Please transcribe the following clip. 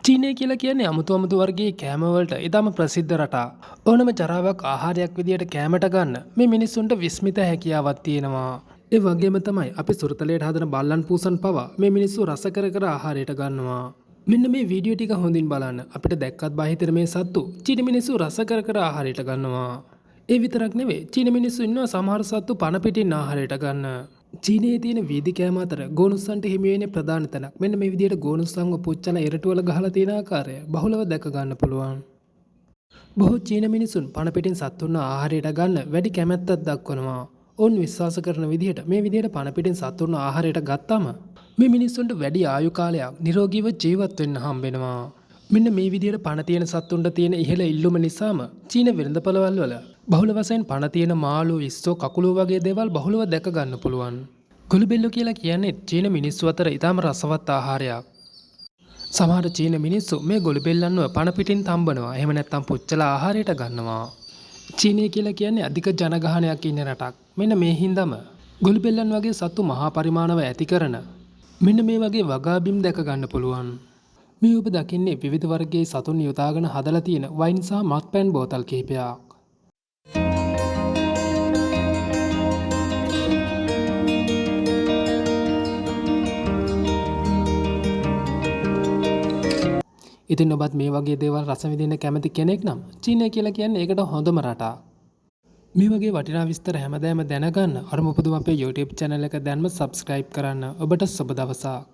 චීනය කියලා කියන්නේ අමුතු අමුතු වර්ගයේ කෑම වලට ඉතාම ප්‍රසිද්ධ රටක්. ඕනම ජරාවක් ආහාරයක් විදියට කෑමට ගන්න මේ මිනිස්සුන්ට විස්මිත හැකියාවක් තියෙනවා. ඒ වගේම තමයි අපි සුරතලයට හදන බල්ලන් පූසන් පවා මේ මිනිස්සු රස කර කර ආහාරයට ගන්නවා. මෙන්න මේ වීඩියෝ ටික හොඳින් බලන්න. අපිට දැක්කත් බාහිතර මේ සත්තු චීන මිනිස්සු රස කර කර ආහාරයට ගන්නවා. ඒ විතරක් නෙවෙයි චීන මිනිස්සු ඉන්නවා සමහර සත්තු පණ පිටින් ආහාරයට ගන්න. චීනයේ තියෙන වීදි කෑම අතර ගෝනුස්සන්ට හිමි වෙන්නේ ප්‍රධාන තැනක්. මෙන්න මේ විදිහට ගෝනුස්සන්ව පුච්චලා ඉරටුවල ගහලා තියෙන ආකාරය බහුලව දැක ගන්න පුළුවන්. බොහෝ චීන මිනිසුන් පණ පිටින් සත්තුන්ව ආහාරයට ගන්න වැඩි කැමැත්තක් දක්වනවා. ඔවුන් විශ්වාස කරන විදිහට මේ විදිහට පණ පිටින් සත්තුන්ව ආහාරයට ගත්තාම මේ මිනිස්සුන්ට වැඩි ආයු කාලයක් නිරෝගීව ජීවත් වෙන්න හම්බෙනවා. මෙන්න මේ විදිහට පණ තියෙන සත්තුන්ට තියෙන ඉහළ ඉල්ලුම නිසාම චීන වෙළඳපළවල් වල බහුල වශයෙන් පණ තියෙන මාළු, ඉස්සෝ, කකුලු වගේ දේවල් බහුලව දැක ගන්න පුළුවන්. ගොළුබෙල්ලෝ කියලා කියන්නේ චීන මිනිස්සු අතර ඉතාම රසවත් ආහාරයක්. සමහර චීන මිනිස්සු මේ ගොළුබෙල්ලන්ව පණ පිටින් තම්බනවා. එහෙම නැත්නම් පුච්චලා ආහාරයට ගන්නවා. චීනය කියලා කියන්නේ අධික ජනගහනයක් ඉන්න රටක්. මෙන්න මේ හින්දාම ගොළුබෙල්ලන් වගේ සත්තු මහා පරිමාණව ඇති කරන මෙන්න මේ වගේ වගාබිම් දැක ගන්න පුළුවන්. මේ ඔබ දකින්නේ විවිධ වර්ගයේ සතුන් යොදාගෙන හදලා තියෙන වයින් සහ මත්පැන් බෝතල් කිහිපයක්. ඉතින් ඔබත් මේ වගේ දේවල් රස විඳින්න කැමති කෙනෙක් නම් චීනය කියලා කියන්නේ ඒකට හොඳම රටක්. මේ වගේ වටිනා විස්තර හැමදාම දැනගන්න අරමුපුදුම අපේ YouTube channel එක දැන්ම subscribe කරන්න. ඔබට සුබ දවසක්.